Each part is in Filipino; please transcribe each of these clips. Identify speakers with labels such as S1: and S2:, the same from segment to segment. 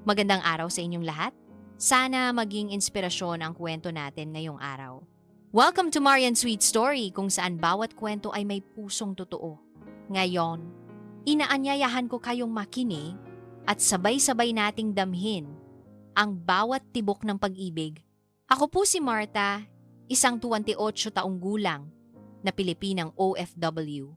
S1: Magandang araw sa inyong lahat. Sana maging inspirasyon ang kwento natin ngayong araw. Welcome to Marian Sweet Story, kung saan bawat kwento ay may pusong totoo. Ngayon, inaanyayahan ko kayong makinig at sabay-sabay nating damhin ang bawat tibok ng pag-ibig. Ako po si Marta, isang 28 taong gulang na Pilipinang OFW.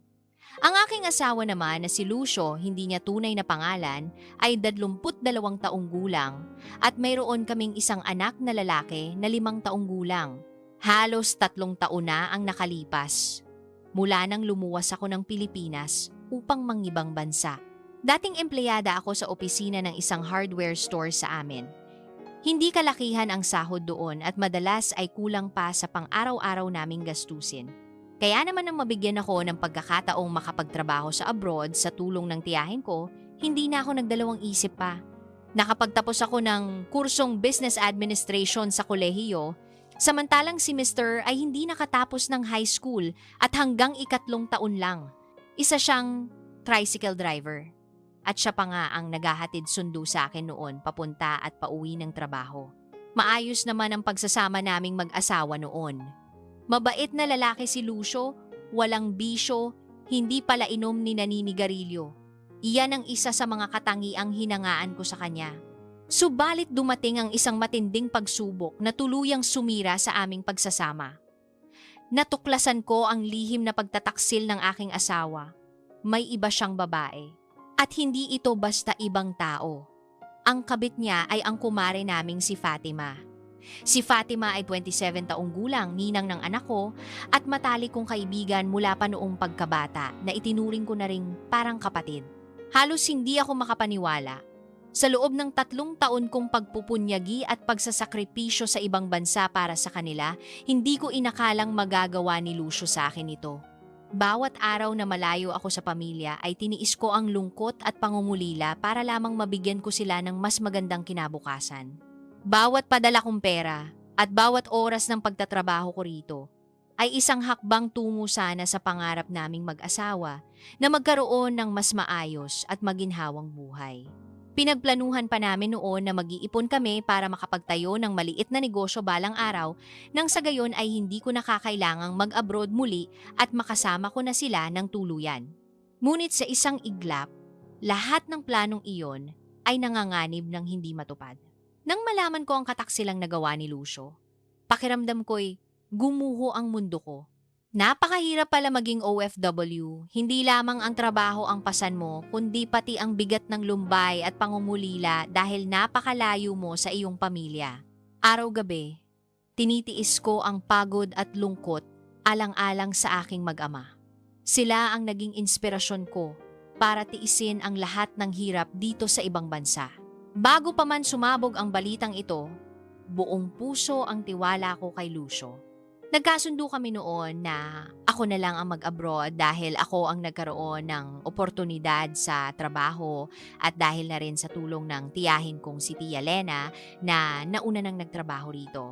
S1: Ang aking asawa naman na si Lucio, hindi niya tunay na pangalan, ay 22 taong gulang at mayroon kaming isang anak na lalaki na 5 taong gulang. Halos 3 taon na ang nakalipas mula nang lumuwas ako ng Pilipinas upang mangibang bansa. Dating empleyada ako sa opisina ng isang hardware store sa amin. Hindi kalakihan ang sahod doon at madalas ay kulang pa sa pang-araw-araw naming gastusin. Kaya naman nang mabigyan ako ng pagkakataong makapagtrabaho sa abroad sa tulong ng tiyahin ko, hindi na ako nagdalawang isip pa. Nakapagtapos ako ng kursong Business Administration sa kolehiyo, samantalang si Mr. ay hindi nakatapos ng high school at hanggang 3 taon lang. Isa siyang tricycle driver. At siya pa nga ang naghahatid sundo sa akin noon papunta at pauwi ng trabaho. Maayos naman ang pagsasama naming mag-asawa noon. Mabait na lalaki si Lucio, walang bisyo, hindi pala inom ni naninigarilyo. Iyan ang isa sa mga katangiang hinangaan ko sa kanya. Subalit dumating ang isang matinding pagsubok na tuluyang sumira sa aming pagsasama. Natuklasan ko ang lihim na pagtataksil ng aking asawa. May iba siyang babae. At hindi ito basta ibang tao. Ang kabit niya ay ang kumare naming si Fatima. Si Fatima ay 27 taong gulang, ninang ng anak ko, at matalik kong kaibigan mula pa noong pagkabata na itinuring ko na ring parang kapatid. Halos hindi ako makapaniwala. Sa loob ng 3 taon kong pagpupunyagi at pagsasakripisyo sa ibang bansa para sa kanila, hindi ko inakalang magagawa ni Lucio sa akin ito. Bawat araw na malayo ako sa pamilya ay tiniis ko ang lungkot at pangungulila para lamang mabigyan ko sila ng mas magandang kinabukasan. Bawat padala kong pera at bawat oras ng pagtatrabaho ko rito ay isang hakbang tungo sana sa pangarap naming mag-asawa na magkaroon ng mas maayos at maginhawang buhay. Pinagplanuhan pa namin noon na mag-iipon kami para makapagtayo ng maliit na negosyo balang araw nang sa gayon ay hindi ko nakakailangang mag-abroad muli at makasama ko na sila ng tuluyan. Ngunit sa isang iglap, lahat ng planong iyon ay nanganganib ng hindi matupad. Nang malaman ko ang kataksilang nagawa ni Lucio, pakiramdam ko'y gumuho ang mundo ko. Napakahirap pala maging OFW. Hindi lamang ang trabaho ang pasan mo, kundi pati ang bigat ng lumbay at pangungulila dahil napakalayo mo sa iyong pamilya. Araw-gabi, tinitiis ko ang pagod at lungkot alang-alang sa aking mag-ama. Sila ang naging inspirasyon ko para tiisin ang lahat ng hirap dito sa ibang bansa. Bago pa man sumabog ang balitang ito, buong puso ang tiwala ko kay Lucio. Nagkasundo kami noon na ako na lang ang mag-abroad dahil ako ang nagkaroon ng oportunidad sa trabaho at dahil na rin sa tulong ng tiyahin kong si Tia Lena na nauna nang nagtrabaho rito.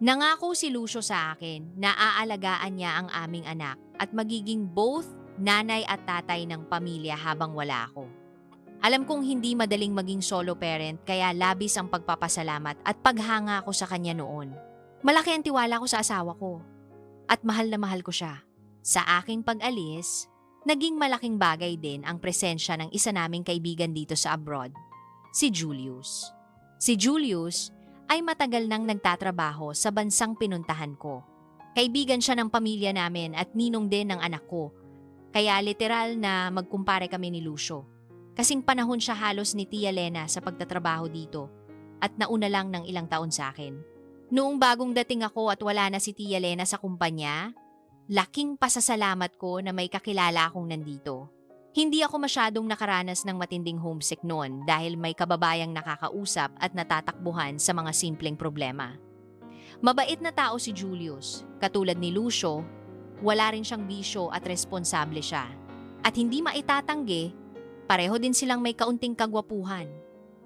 S1: Nangako si Lucio sa akin na aalagaan niya ang aming anak at magiging both nanay at tatay ng pamilya habang wala ako. Alam kong hindi madaling maging solo parent kaya labis ang pagpapasalamat at paghanga ko sa kanya noon. Malaki ang tiwala ko sa asawa ko at mahal na mahal ko siya. Sa aking pag-alis, naging malaking bagay din ang presensya ng isa naming kaibigan dito sa abroad, si Julius. Si Julius ay matagal nang nagtatrabaho sa bansang pinuntahan ko. Kaibigan siya ng pamilya namin at ninong din ng anak ko, kaya literal na magkumpare kami ni Lucio. Kasing panahon siya halos ni Tia Lena sa pagtatrabaho dito at nauna lang ng ilang taon sa akin. Noong bagong dating ako at wala na si Tia Lena sa kumpanya, laking pasasalamat ko na may kakilala akong nandito. Hindi ako masyadong nakaranas ng matinding homesick noon dahil may kababayang nakakausap at natatakbuhan sa mga simpleng problema. Mabait na tao si Julius. Katulad ni Lucio, wala rin siyang bisyo at responsable siya. At hindi maitatanggi, pareho din silang may kaunting kagwapuhan.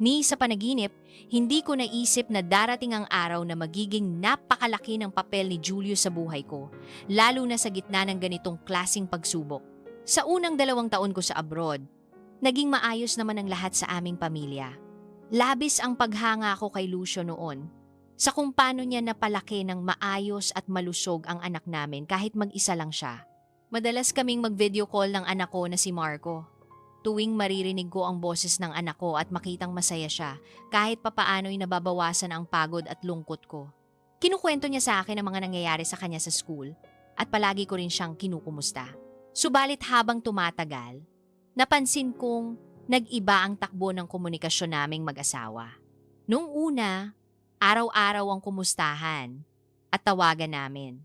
S1: Ni sa panaginip, hindi ko naisip na darating ang araw na magiging napakalaki ng papel ni Julius sa buhay ko, lalo na sa gitna ng ganitong klasing pagsubok. Sa unang 2 taon ko sa abroad, naging maayos naman ang lahat sa aming pamilya. Labis ang paghanga ko kay Lucio noon sa kung paano niya napalaki ng maayos at malusog ang anak namin kahit mag-isa lang siya. Madalas kaming mag-video call ng anak ko na si Marco. Tuwing maririnig ko ang boses ng anak ko at makitang masaya siya, kahit papaano'y nababawasan ang pagod at lungkot ko. Kinukwento niya sa akin ang mga nangyayari sa kanya sa school at palagi ko rin siyang kinukumusta. Subalit habang tumatagal, napansin kong nag-iba ang takbo ng komunikasyon naming mag-asawa. Noong una, araw-araw ang kumustahan at tawagan namin.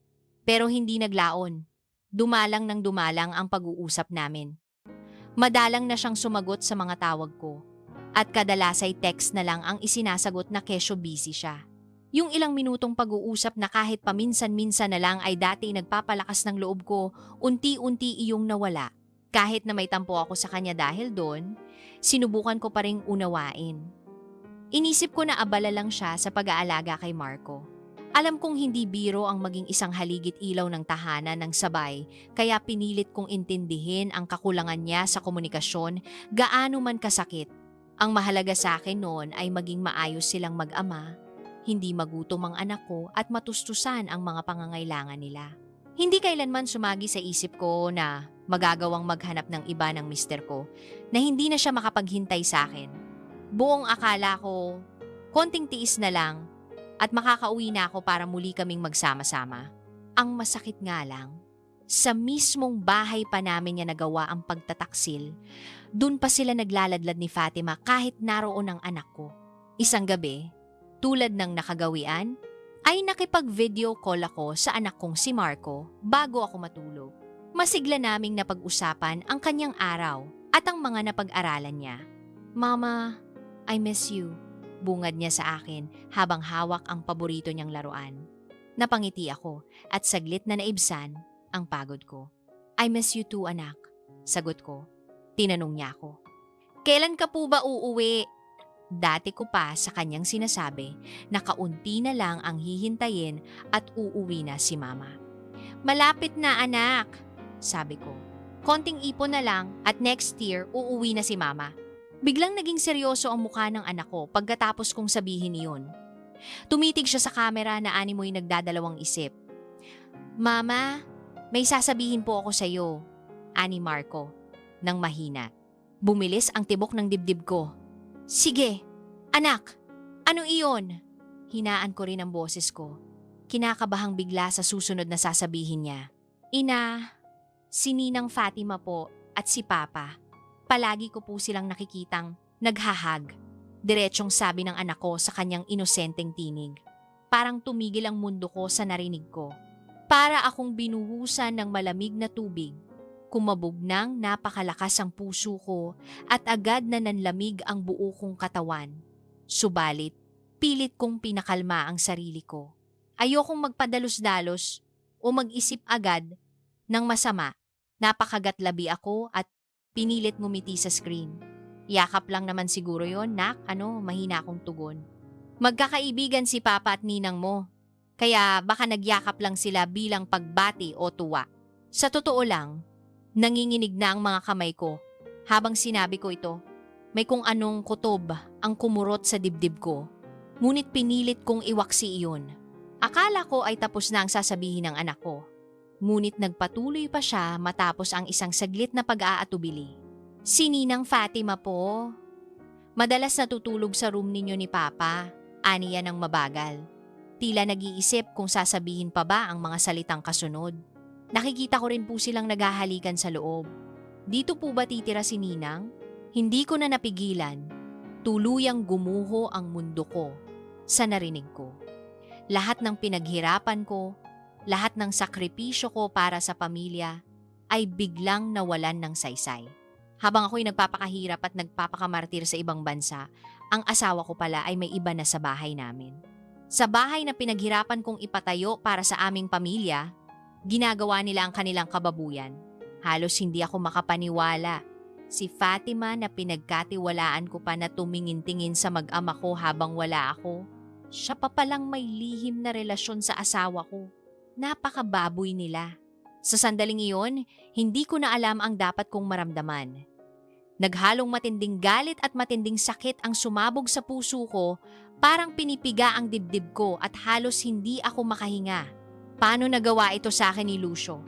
S1: Pero hindi naglaon. Dumalang ng dumalang ang pag-uusap namin. Madalang na siyang sumagot sa mga tawag ko at kadalas ay text na lang ang isinasagot na kesyo busy siya. Yung ilang minutong pag-uusap na kahit paminsan-minsan na lang ay dati nagpapalakas ng loob ko, unti-unti iyong nawala. Kahit na may tampo ako sa kanya dahil doon, sinubukan ko pa ring unawain. Inisip ko na abala lang siya sa pag-aalaga kay Marco. Alam kong hindi biro ang maging isang haligit ilaw ng tahanan ng sabay, kaya pinilit kong intindihin ang kakulangan niya sa komunikasyon, gaano man kasakit. Ang mahalaga sa akin noon ay maging maayos silang mag-ama, hindi magutom ang anak ko at matustusan ang mga pangangailangan nila. Hindi kailanman sumagi sa isip ko na magagawang maghanap ng iba ng mister ko na hindi na siya makapaghintay sa akin. Buong akala ko, konting tiis na lang at makakauwi na ako para muli kaming magsama-sama. Ang masakit nga lang, sa mismong bahay pa namin niya nagawa ang pagtataksil, dun pa sila naglaladlad ni Fatima kahit naroon ang anak ko. Isang gabi, tulad ng nakagawian, ay nakipag-video call ako sa anak kong si Marco bago ako matulog. Masigla naming napag-usapan ang kanyang araw at ang mga napag-aralan niya. "Mama, I miss you," bungad niya sa akin habang hawak ang paborito niyang laruan. Napangiti ako at saglit na naibsan ang pagod ko. "I miss you too, anak," sagot ko. Tinanong niya ako, "Kailan ka po ba uuwi?" Dati ko pa sa kanyang sinasabi na kaunti na lang ang hihintayin at uuwi na si mama. "Malapit na, anak," sabi ko. "Konting ipon na lang at next year uuwi na si mama." Biglang naging seryoso ang mukha ng anak ko pagkatapos kong sabihin iyon. Tumitig siya sa kamera na animoy nagdadalawang isip. "Mama, may sasabihin po ako sa iyo," ani Marco, nang mahina. Bumilis ang tibok ng dibdib ko. "Sige, anak, ano iyon?" Hinaan ko rin ang boses ko. Kinakabahang bigla sa susunod na sasabihin niya. "Ina, si Ninang Fatima po at si Papa. Palagi ko po silang nakikitang naghahag." Diretsong sabi ng anak ko sa kanyang inosenteng tinig. Parang tumigil ang mundo ko sa narinig ko. Para akong binuhusan ng malamig na tubig. Kumabog nang napakalakas ang puso ko at agad na nanlamig ang buo kong katawan. Subalit, pilit kong pinakalma ang sarili ko. Ayokong magpadalos-dalos o mag-isip agad ng masama. Napakagatlabi ako at pinilit ngumiti sa screen. "Yakap lang naman siguro yon, nak, mahina akong tugon. "Magkakaibigan si Papa at Ninang mo. Kaya baka nagyakap lang sila bilang pagbati o tuwa." Sa totoo lang, nanginginig na ang mga kamay ko. Habang sinabi ko ito, may kung anong kutob ang kumurot sa dibdib ko. Ngunit pinilit kong iwaksi iyon. Akala ko ay tapos na ang sasabihin ng anak ko. Ngunit nagpatuloy pa siya matapos ang isang saglit na pag-aatubili. "Si Ninang Fatima po. Madalas natutulog sa room ninyo ni Papa," aniya ng mabagal. Tila nag-iisip kung sasabihin pa ba ang mga salitang kasunod. Nakikita ko rin po silang naghahalikan sa loob. "Dito po ba titira si Ninang?" Hindi ko na napigilan. Tuluyang gumuho ang mundo ko sa narinig ko. Lahat ng pinaghirapan ko, lahat ng sakripisyo ko para sa pamilya ay biglang nawalan ng saysay. Habang ako'y nagpapakahirap at nagpapakamartir sa ibang bansa, ang asawa ko pala ay may iba na sa bahay namin. Sa bahay na pinaghirapan kong ipatayo para sa aming pamilya, ginagawa nila ang kanilang kababuyan. Halos hindi ako makapaniwala. Si Fatima na pinagkatiwalaan ko pa na tumingin-tingin sa mag-ama ko habang wala ako, siya pa palang may lihim na relasyon sa asawa ko. Napakababoy nila. Sa sandaling iyon, hindi ko na alam ang dapat kong maramdaman. Naghalong matinding galit at matinding sakit ang sumabog sa puso ko, parang pinipiga ang dibdib ko at halos hindi ako makahinga. Paano nagawa ito sa akin ni Lucio?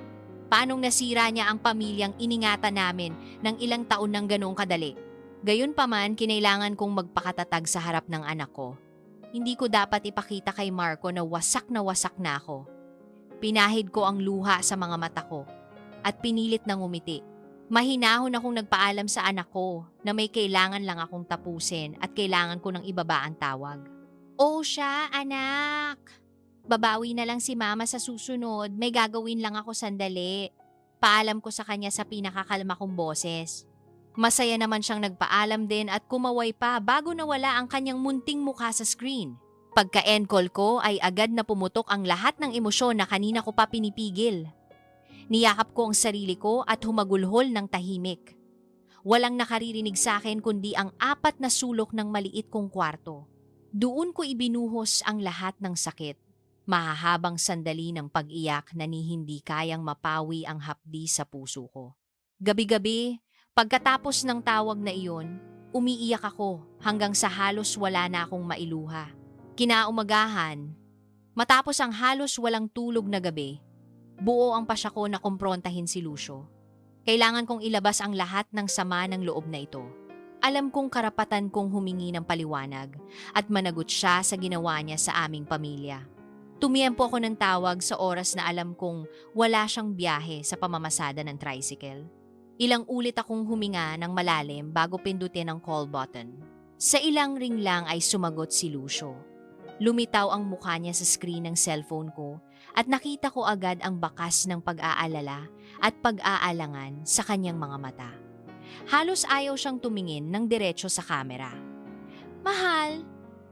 S1: Paanong nasira niya ang pamilyang iningatan namin ng ilang taon ng ganoong kadali? Gayunpaman, kinailangan kong magpakatatag sa harap ng anak ko. Hindi ko dapat ipakita kay Marco na wasak na ako. Pinahid ko ang luha sa mga mata ko at pinilit na ngumiti. Mahinahon akong nagpaalam sa anak ko na may kailangan lang akong tapusin at kailangan ko ng ibaba ang tawag. "O siya, anak. Babawi na lang si mama sa susunod, may gagawin lang ako sandali." Paalam ko sa kanya sa pinakakalma kong boses. Masaya naman siyang nagpaalam din at kumaway pa bago nawala ang kanyang munting mukha sa screen. Pagka-end call ko ay agad na pumutok ang lahat ng emosyon na kanina ko pa pinipigil. Niyakap ko ang sarili ko at humagulhol ng tahimik. Walang nakaririnig sa akin kundi ang 4 na sulok ng maliit kong kwarto. Doon ko ibinuhos ang lahat ng sakit. Mahahabang sandali ng pag-iyak na ni hindi kayang mapawi ang hapdi sa puso ko. Gabi-gabi, pagkatapos ng tawag na iyon, umiiyak ako hanggang sa halos wala na akong mailuha. Kinaumagahan, matapos ang halos walang tulog na gabi, buo ang pasya ko na kumprontahin si Lucio. Kailangan kong ilabas ang lahat ng sama ng loob na ito. Alam kong karapatan kong humingi ng paliwanag at managot siya sa ginawa niya sa aming pamilya. Tumiyempo ako ng tawag sa oras na alam kong wala siyang biyahe sa pamamasada ng tricycle. Ilang ulit akong huminga ng malalim bago pindutin ang call button. Sa ilang ring lang ay sumagot si Lucio. Lumitaw ang mukha niya sa screen ng cellphone ko at nakita ko agad ang bakas ng pag-aalala at pag-aalangan sa kanyang mga mata. Halos ayaw siyang tumingin ng diretso sa kamera. "Mahal,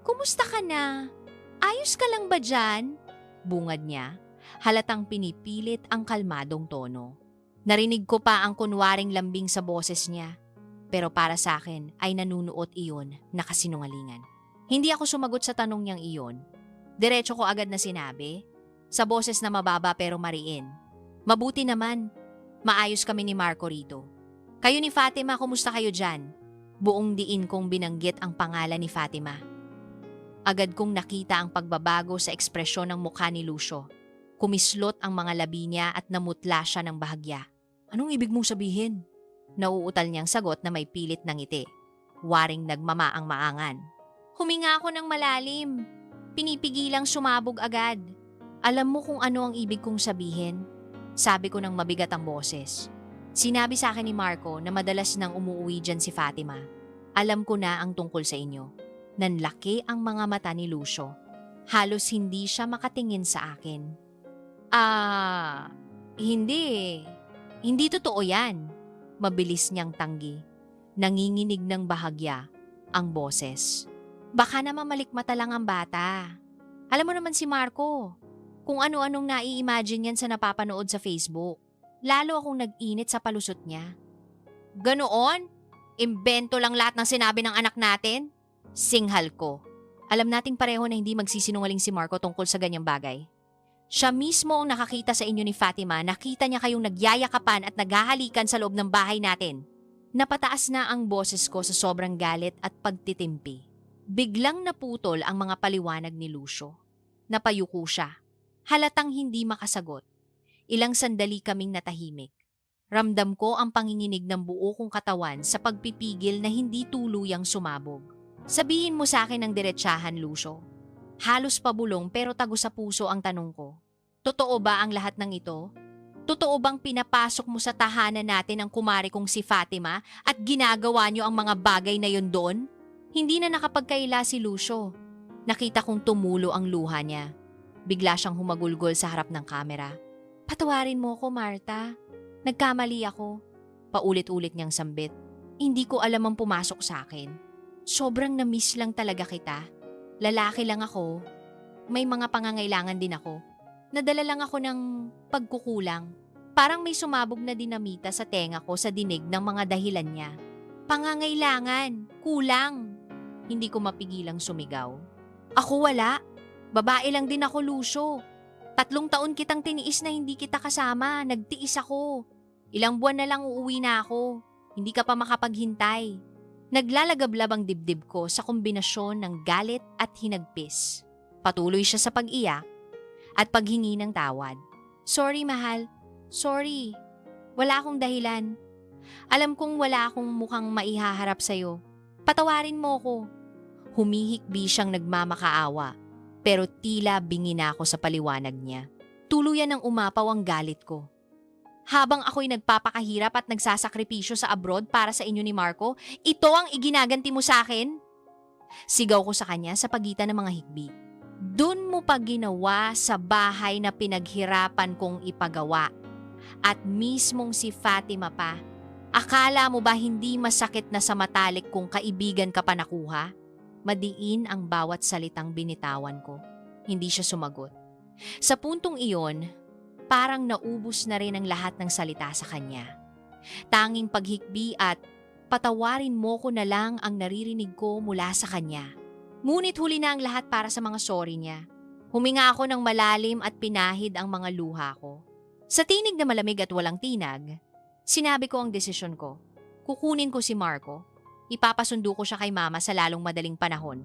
S1: kumusta ka na? Ayos ka lang ba dyan?" Bungad niya, halatang pinipilit ang kalmadong tono. Narinig ko pa ang kunwaring lambing sa boses niya, pero para sa akin ay nanunuot iyon na kasinungalingan. Hindi ako sumagot sa tanong niyang iyon. Diretso ko agad na sinabi, sa boses na mababa pero mariin, "Mabuti naman, maayos kami ni Marco rito. Kayo ni Fatima, kumusta kayo dyan?" Buong diin kong binanggit ang pangalan ni Fatima. Agad kong nakita ang pagbabago sa ekspresyon ng mukha ni Lucio. Kumislot ang mga labi niya at namutla siya ng bahagya. "Anong ibig mong sabihin?" Nauutal niyang sagot na may pilit ng ngiti. Waring nagmamaang maangan. Huminga ako ng malalim. Pinipigilang sumabog agad. "Alam mo kung ano ang ibig kong sabihin?" Sabi ko ng mabigat ang boses. "Sinabi sa akin ni Marco na madalas nang umuuwi dyan si Fatima. Alam ko na ang tungkol sa inyo." Nanlaki ang mga mata ni Lucio. Halos hindi siya makatingin sa akin. Hindi. Hindi totoo yan." Mabilis niyang tanggi. Nanginginig ng bahagya ang boses. "Baka naman malikmata lang ang bata. Alam mo naman si Marco, kung ano-anong nai-imagine yan sa napapanood sa Facebook. Lalo akong nag-init sa palusot niya." "Ganoon? Imbento lang lahat ng sinabi ng anak natin?" Singhal ko. Alam nating pareho na hindi magsisinungaling si Marco tungkol sa ganyang bagay. Siya mismo ang nakakita sa inyo ni Fatima, nakita niya kayong nagyayakapan at naghahalikan sa loob ng bahay natin. Napataas na ang boses ko sa sobrang galit at pagtitimpi. Biglang naputol ang mga paliwanag ni Lucio. Napayuko siya. Halatang hindi makasagot. Ilang sandali kaming natahimik. Ramdam ko ang panginginig ng buo kong katawan sa pagpipigil na hindi tuluyang sumabog. "Sabihin mo sa akin ng diretsahan, Lucio." Halos pabulong pero tago sa puso ang tanong ko. "Totoo ba ang lahat ng ito? Totoo bang pinapasok mo sa tahanan natin ang kumari kong si Fatima at ginagawa niyo ang mga bagay na yon doon?" Hindi na nakapagkaila si Lucio. Nakita kong tumulo ang luha niya. Bigla siyang humagulgol sa harap ng kamera. "Patawarin mo ko, Marta. Nagkamali ako." Paulit-ulit niyang sambit. Hindi ko alam ang pumasok sa akin. Sobrang na-miss lang talaga kita. Lalaki lang ako. May mga pangangailangan din ako. Nadala lang ako ng pagkukulang. Parang may sumabog na dinamita sa tenga ko sa dinig ng mga dahilan niya. "Pangangailangan, kulang." Hindi ko mapigilang sumigaw. "Ako wala. Babae lang din ako, Lucio. 3 taon kitang tiniis na hindi kita kasama. Nagtiis ako. Ilang buwan na lang uuwi na ako. Hindi ka pa makapaghintay. Naglalagablab ang dibdib ko sa kombinasyon ng galit at hinagpis. Patuloy siya sa pag-iyak at paghingi ng tawad. Sorry, mahal. Sorry. Wala akong dahilan. Alam kong wala akong mukhang maihaharap sa'yo. Patawarin mo ko. Humihikbi siyang nagmamakaawa, pero tila bingi na ako sa paliwanag niya. Tuluyan ng umapaw ang galit ko. Habang ako'y nagpapakahirap at nagsasakripisyo sa abroad para sa inyo ni Marco, ito ang iginaganti mo sa akin? Sigaw ko sa kanya sa pagitan ng mga higbi. Dun mo pa ginawa sa bahay na pinaghirapan kong ipagawa. At mismong si Fatima pa. Akala mo ba hindi masakit na sa matalik kung kaibigan ka pa nakuha? Madiin ang bawat salitang binitawan ko. Hindi siya sumagot. Sa puntong iyon, parang naubos na rin ang lahat ng salita sa kanya. Tanging paghikbi at patawarin mo ko na lang ang naririnig ko mula sa kanya. Ngunit huli na ang lahat para sa mga sorry niya. Huminga ako ng malalim at pinahid ang mga luha ko. Sa tinig na malamig at walang tinag, sinabi ko ang desisyon ko. Kukunin ko si Marco. Ipapasundo ko siya kay mama sa lalong madaling panahon.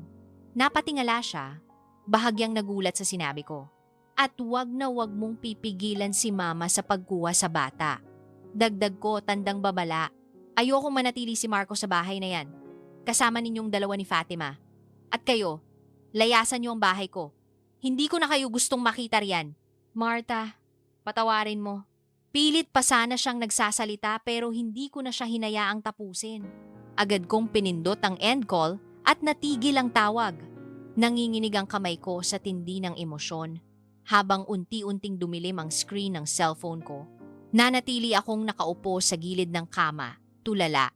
S1: Napatingala siya, bahagyang nagulat sa sinabi ko. At wag na wag mong pipigilan si mama sa pagkuha sa bata. Dagdag ko, tandang babala. Ayokong manatili si Marco sa bahay na yan. Kasama ninyong dalawa ni Fatima. At kayo, layasan niyo ang bahay ko. Hindi ko na kayo gustong makita riyan. Martha, patawarin mo. Pilit pa sana siyang nagsasalita pero hindi ko na siya hinayaang tapusin. Agad kong pinindot ang end call at natigil ang tawag. Nanginginig ang kamay ko sa tindi ng emosyon. Habang unti-unting dumilim ang screen ng cellphone ko, nanatili akong nakaupo sa gilid ng kama, tulala,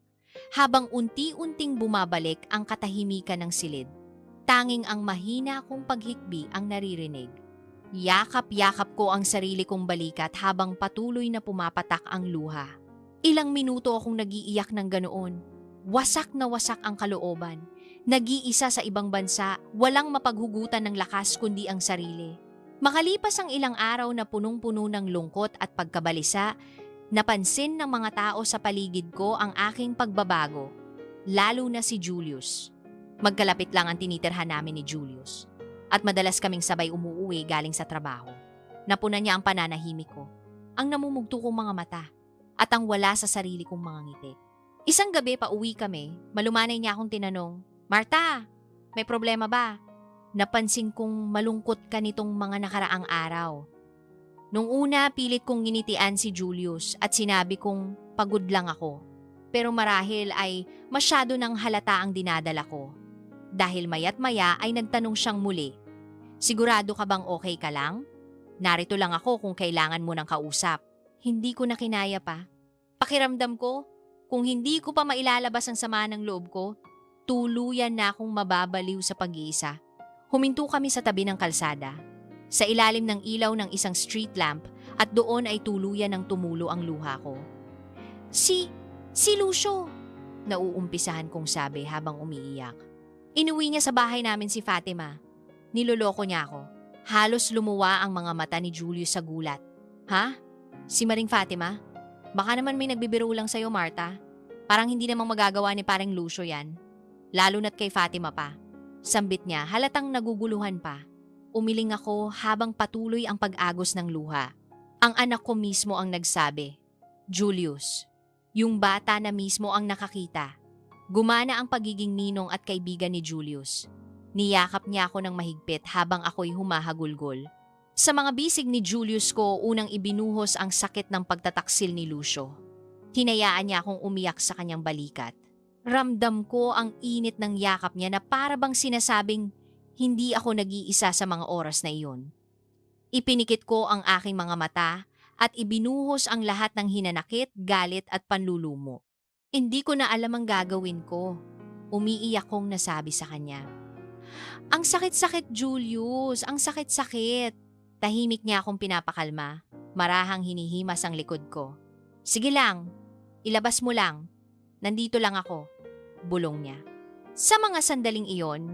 S1: habang unti-unting bumabalik ang katahimikan ng silid. Tanging ang mahina kong paghikbi ang naririnig. Yakap-yakap ko ang sarili kong balikat habang patuloy na pumapatak ang luha. Ilang minuto akong nag-iiyak ng ganoon. Wasak na wasak ang kalooban. Nag-iisa sa ibang bansa, walang mapaghugutan ng lakas kundi ang sarili. Makalipas ang ilang araw na punong-puno ng lungkot at pagkabalisa, napansin ng mga tao sa paligid ko ang aking pagbabago, lalo na si Julius. Magkalapit lang ang tinitirhan namin ni Julius. At madalas kaming sabay umuuwi galing sa trabaho. Napunan niya ang pananahimik ko, ang namumugto kong mga mata, at ang wala sa sarili kong mga ngiti. Isang gabi pa uwi kami, malumanay niya akong tinanong, Martha, may problema ba? Napansin kong malungkot ka nitong mga nakaraang araw. Nung una, pilit kong ginitian si Julius at sinabi kong pagod lang ako. Pero marahil ay masyado nang halata ang dinadala ko. Dahil maya't maya ay nagtanong siyang muli, sigurado ka bang okay ka lang? Narito lang ako kung kailangan mo ng kausap. Hindi ko na kinaya pa. Pakiramdam ko, kung hindi ko pa mailalabas ang sama ng loob ko, tuluyan na akong mababaliw sa pag-iisa. Huminto kami sa tabi ng kalsada, sa ilalim ng ilaw ng isang street lamp at doon ay tuluyan ng tumulo ang luha ko. Si Lucio! Nauumpisahan kong sabi habang umiiyak. Inuwi niya sa bahay namin si Fatima. Niloloko niya ako. Halos lumuwa ang mga mata ni Julius sa gulat. Ha? Si Maring Fatima? Baka naman may nagbibiro lang sa'yo, Martha. Parang hindi namang magagawa ni parang Lucio yan. Lalo na't kay Fatima pa. Sambit niya, halatang naguguluhan pa. Umiling ako habang patuloy ang pag-agos ng luha. Ang anak ko mismo ang nagsabi, Julius, yung bata na mismo ang nakakita. Gumana ang pagiging ninong at kaibigan ni Julius. Niyakap niya ako ng mahigpit habang ako'y humahagulgol. Sa mga bisig ni Julius ko, unang ibinuhos ang sakit ng pagtataksil ni Lucio. Hinayaan niya akong umiyak sa kanyang balikat. Ramdam ko ang init ng yakap niya na para bang sinasabing hindi ako nag-iisa sa mga oras na iyon. Ipinikit ko ang aking mga mata at ibinuhos ang lahat ng hinanakit, galit at panlulumo. Hindi ko na alam ang gagawin ko. Umiiyak kong nasabi sa kanya. Ang sakit-sakit, Julius. Ang sakit-sakit. Tahimik niya akong pinapakalma. Marahang hinihimas ang likod ko. Sige lang. Ilabas mo lang. Nandito lang ako. Bulong niya. Sa mga sandaling iyon,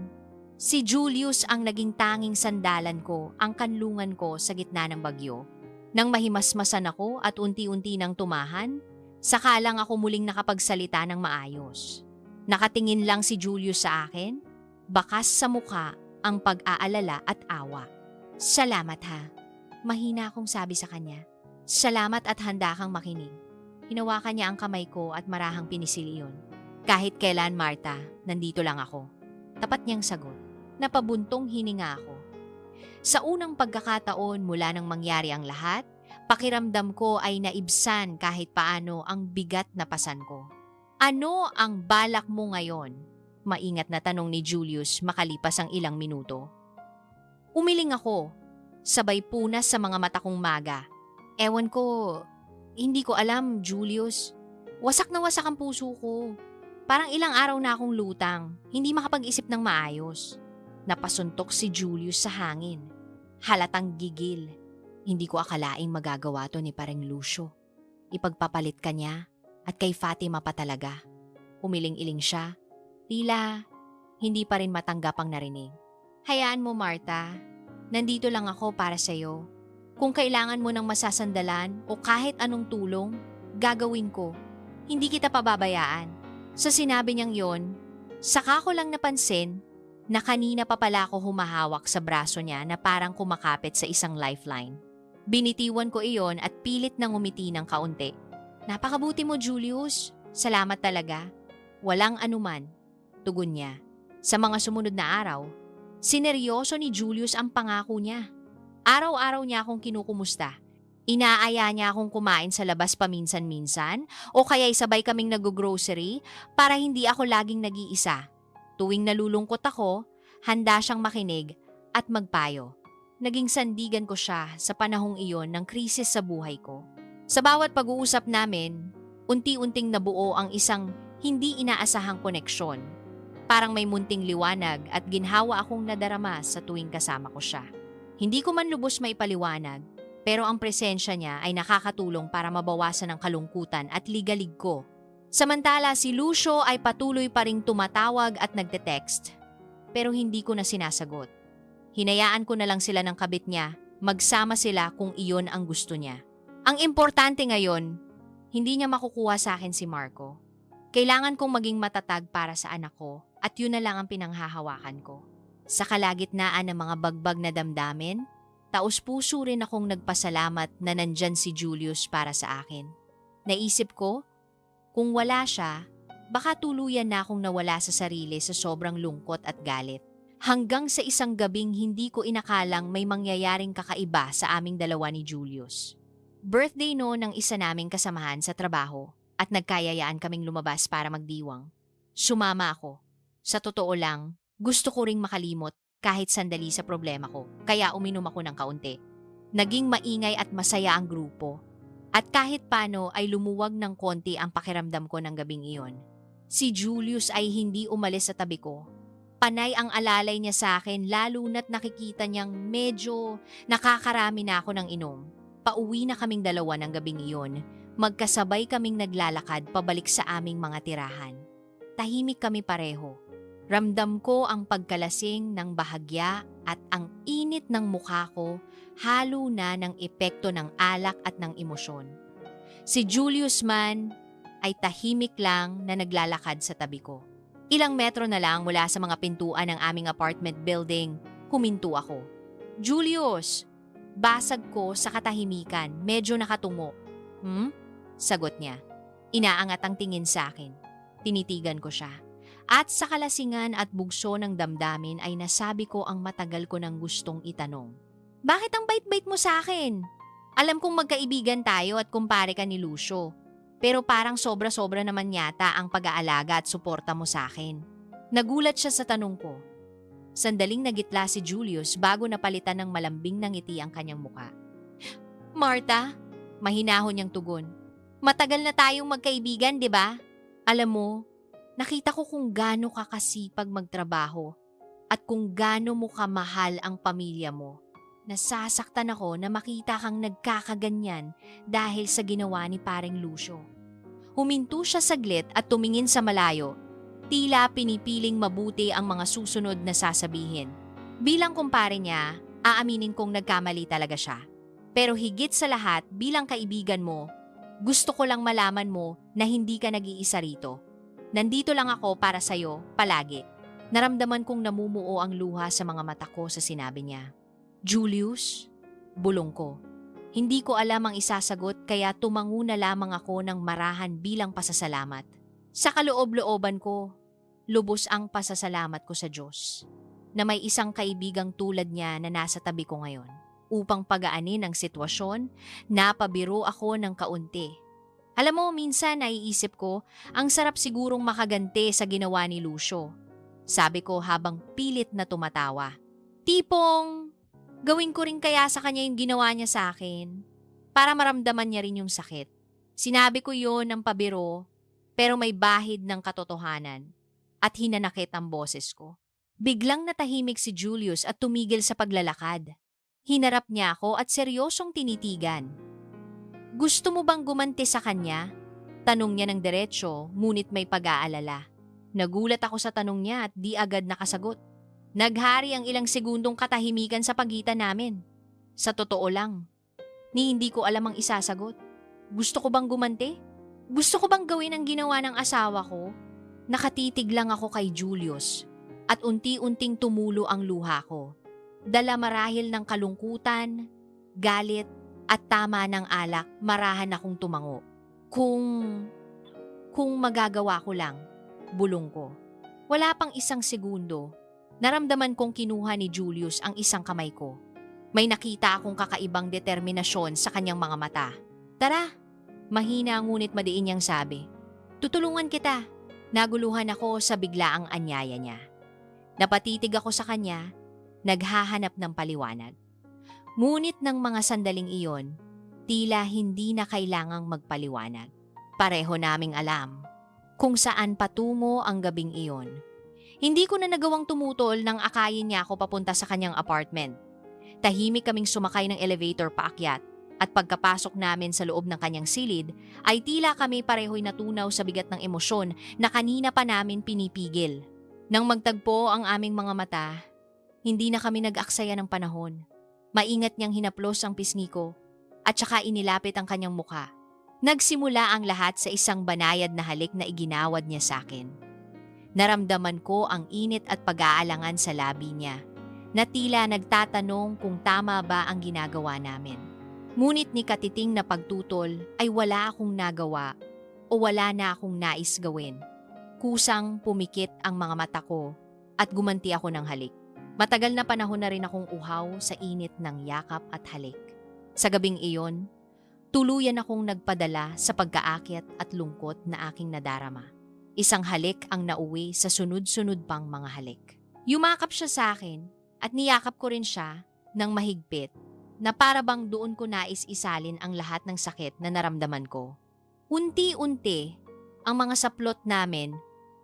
S1: si Julius ang naging tanging sandalan ko, ang kanlungan ko sa gitna ng bagyo. Nang mahimasmasan ako at unti-unti nang tumahan, Saka lang ako muling nakapagsalita ng maayos. Nakatingin lang si Julius sa akin, bakas sa mukha ang pag-aalala at awa. Salamat ha. Mahina akong sabi sa kanya. Salamat at handa kang makinig. Hinawakan niya ang kamay ko at marahang pinisili iyon. Kahit kailan, Marta, nandito lang ako. Tapat niyang sagot. Napabuntong hininga ako. Sa unang pagkakataon mula nang mangyari ang lahat, pakiramdam ko ay naibsan kahit paano ang bigat na pasan ko. Ano ang balak mo ngayon? Maingat na tanong ni Julius makalipas ang ilang minuto. Umiling ako, sabay punas sa mga mata kong maga. Ewan ko, hindi ko alam, Julius. Wasak na wasak ang puso ko. Parang ilang araw na akong lutang, hindi makapag-isip ng maayos. Napasuntok si Julius sa hangin. Halatang gigil. Hindi ko akalaing magagawa to ni Pareng Lucio. Ipagpapalit ka niya at kay Fatima pa talaga. Umiling-iling siya. Tila, hindi pa rin matanggap ang narinig. Hayaan mo, Marta. Nandito lang ako para sa'yo. Kung kailangan mo ng masasandalan o kahit anong tulong, gagawin ko. Hindi kita pababayaan. Sa sinabi niyang yon, saka ko lang napansin na kanina pa pala ako humahawak sa braso niya na parang kumakapit sa isang lifeline. Binitiwan ko iyon at pilit nang ngumiti ng kaunti. Napakabuti mo, Julius. Salamat talaga. Walang anuman, tugon niya. Sa mga sumunod na araw, sineryoso ni Julius ang pangako niya. Araw-araw niya akong kinukumusta. Inaaya niya akong kumain sa labas paminsan-minsan o kaya'y sabay kaming nag-grocery para hindi ako laging nag-iisa. Tuwing nalulungkot ako, handa siyang makinig at magpayo. Naging sandigan ko siya sa panahong iyon ng krisis sa buhay ko. Sa bawat pag-uusap namin, unti-unting nabuo ang isang hindi inaasahang koneksyon. Parang may munting liwanag at ginhawa akong nadarama sa tuwing kasama ko siya. Hindi ko man lubos maipaliwanag, pero ang presensya niya ay nakakatulong para mabawasan ang kalungkutan at ligalig ko. Samantala si Lucio ay patuloy pa ring tumatawag at nagte-text. Pero hindi ko na sinasagot. Hinayaan ko na lang sila ng kabit niya, magsama sila kung iyon ang gusto niya. Ang importante ngayon, hindi niya makukuha sa akin si Marco. Kailangan kong maging matatag para sa anak ko at yun na lang ang pinanghahawakan ko. Sa kalagitnaan ng mga bagbag na damdamin, taos-puso rin akong nagpasalamat na nandyan si Julius para sa akin. Naisip ko, kung wala siya, baka tuluyan na akong nawala sa sarili sa sobrang lungkot at galit. Hanggang sa isang gabing hindi ko inakalang may mangyayaring kakaiba sa aming dalawa ni Julius. Birthday noon ng isa naming kasamahan sa trabaho at nagkayayaan kaming lumabas para magdiwang. Sumama ako. Sa totoo lang, gusto ko ring makalimot kahit sandali sa problema ko, kaya uminom ako ng kaunti. Naging maingay at masaya ang grupo. At kahit paano ay lumuwag ng konti ang pakiramdam ko ng gabing iyon. Si Julius ay hindi umalis sa tabi ko. Panay ang alalay niya sa akin lalo na't nakikita niyang medyo nakakarami na ako ng inom. Pauwi na kaming dalawa ng gabing iyon. Magkasabay kaming naglalakad pabalik sa aming mga tirahan. Tahimik kami pareho. Ramdam ko ang pagkalasing ng bahagya at ang init ng mukha ko halo na ng epekto ng alak at ng emosyon. Si Julius man ay tahimik lang na naglalakad sa tabi ko. Ilang metro na lang mula sa mga pintuan ng aming apartment building, huminto ako. Julius! Basag ko sa katahimikan, medyo nakatungo. Sagot niya. Inaangat ang tingin sa akin. Tinitigan ko siya. At sa kalasingan at bugso ng damdamin ay nasabi ko ang matagal ko nang gustong itanong. Bakit ang bait-bait mo sa akin? Alam kong magkaibigan tayo at kumpare ka ni Lucio. Pero parang sobra-sobra naman yata ang pag-aalaga at suporta mo sa akin. Nagulat siya sa tanong ko. Sandaling nagitla si Julius bago napalitan ng malambing na ngiti ang kanyang muka. Marta, mahinahon niyang tugon. Matagal na tayong magkaibigan, di ba? Alam mo, nakita ko kung gaano ka kasipag magtrabaho at kung gaano mo kamahal ang pamilya mo. Nasasaktan ako na makita kang nagkakaganyan dahil sa ginawa ni Pareng Lucio. Huminto siya saglit at tumingin sa malayo. Tila pinipiling mabuti ang mga susunod na sasabihin. Bilang kumpare niya, aaminin kong nagkamali talaga siya. Pero higit sa lahat bilang kaibigan mo, Gusto ko lang malaman mo na hindi ka nag-iisa rito. Nandito lang ako para sa'yo, palagi. Naramdaman kong namumuo ang luha sa mga mata ko sa sinabi niya. Julius? Bulong ko. Hindi ko alam ang isasagot kaya tumango na lamang ako ng marahan bilang pasasalamat. Sa kaloob-looban ko, lubos ang pasasalamat ko sa Diyos na may isang kaibigang tulad niya na nasa tabi ko ngayon. Upang pagaanin ang sitwasyon, napabiro ako ng kaunti. Alam mo, minsan naiisip ko, ang sarap sigurong makaganti sa ginawa ni Lucio. Sabi ko habang pilit na tumatawa. Tipong, gawin ko rin kaya sa kanya yung ginawa niya sa akin para maramdaman niya rin yung sakit. Sinabi ko yun ng pabiro pero may bahid ng katotohanan at hinanakit ang boses ko. Biglang natahimik si Julius at tumigil sa paglalakad. Hinarap niya ako at seryosong tinitigan. Gusto mo bang gumanti sa kanya? Tanong niya ng diretsyo, ngunit may pag-aalala. Nagulat ako sa tanong niya at di agad nakasagot. Naghari ang ilang segundong katahimikan sa pagitan namin. Sa totoo lang, hindi ko alam ang isasagot. Gusto ko bang gumanti? Gusto ko bang gawin ang ginawa ng asawa ko? Nakatitig lang ako kay Julius at unti-unting tumulo ang luha ko. Dala marahil ng kalungkutan, galit, at tama ng alak, marahan akong tumango. Kung magagawa ko lang, bulong ko. Wala pang isang segundo, naramdaman kong kinuha ni Julius ang isang kamay ko. May nakita akong kakaibang determinasyon sa kanyang mga mata. Tara, mahina ngunit madiin niyang sabi. Tutulungan kita. Naguluhan ako sa biglaang anyaya niya. Napatitig ako sa kanya, naghahanap ng paliwanag. Ngunit ng mga sandaling iyon, tila hindi na kailangang magpaliwanag. Pareho naming alam kung saan patungo ang gabing iyon. Hindi ko na nagawang tumutol nang akayin niya ako papunta sa kanyang apartment. Tahimik kaming sumakay ng elevator paakyat at pagkapasok namin sa loob ng kanyang silid ay tila kami pareho'y natunaw sa bigat ng emosyon na kanina pa namin pinipigil. Nang magtagpo ang aming mga mata, hindi na kami nag-aksaya ng panahon. Maingat niyang hinaplos ang pisngi ko at saka inilapit ang kanyang mukha. Nagsimula ang lahat sa isang banayad na halik na iginawad niya sa akin. Naramdaman ko ang init at pag-aalangan sa labi niya na tila nagtatanong kung tama ba ang ginagawa namin. Ngunit ni katiting na pagtutol ay wala akong nagawa o wala na akong nais gawin. Kusang pumikit ang mga mata ko at gumanti ako ng halik. Matagal na panahon na rin akong uhaw sa init ng yakap at halik. Sa gabing iyon, tuluyan akong nagpadala sa pagkaakyat at lungkot na aking nadarama. Isang halik ang nauwi sa sunod-sunod pang mga halik. Yumakap siya sa akin at niyakap ko rin siya ng mahigpit na para bang doon ko nais isalin ang lahat ng sakit na naramdaman ko. Unti-unti, ang mga saplot namin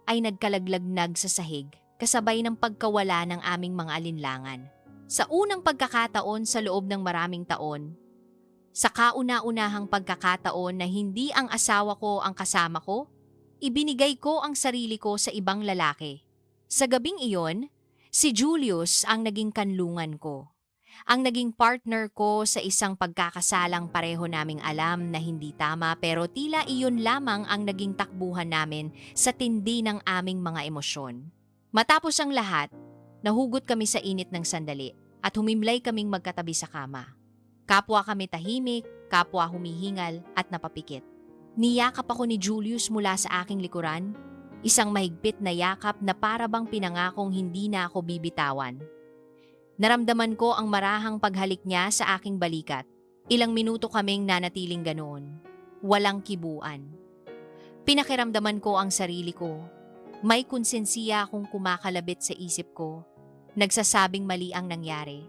S1: ay nagkalaglagnag sa sahig kasabay ng pagkawala ng aming mga alinlangan. Sa unang pagkakataon sa loob ng maraming taon, sa kauna-unahang pagkakataon na hindi ang asawa ko ang kasama ko, ibinigay ko ang sarili ko sa ibang lalaki. Sa gabing iyon, si Julius ang naging kanlungan ko. Ang naging partner ko sa isang pagkakasalang pareho naming alam na hindi tama pero tila iyon lamang ang naging takbuhan namin sa tindi ng aming mga emosyon. Matapos ang lahat, nahugot kami sa init ng sandali at humimlay kaming magkatabi sa kama. Kapwa kami tahimik, kapwa humihingal at napapikit. Niyakap ako ni Julius mula sa aking likuran, isang mahigpit na yakap na para bang pinangakong hindi na ako bibitawan. Naramdaman ko ang marahang paghalik niya sa aking balikat. Ilang minuto kaming nanatiling ganoon. Walang kibuan. Pinakiramdaman ko ang sarili ko. May konsensiya akong kumakalabit sa isip ko. Nagsasabing mali ang nangyari.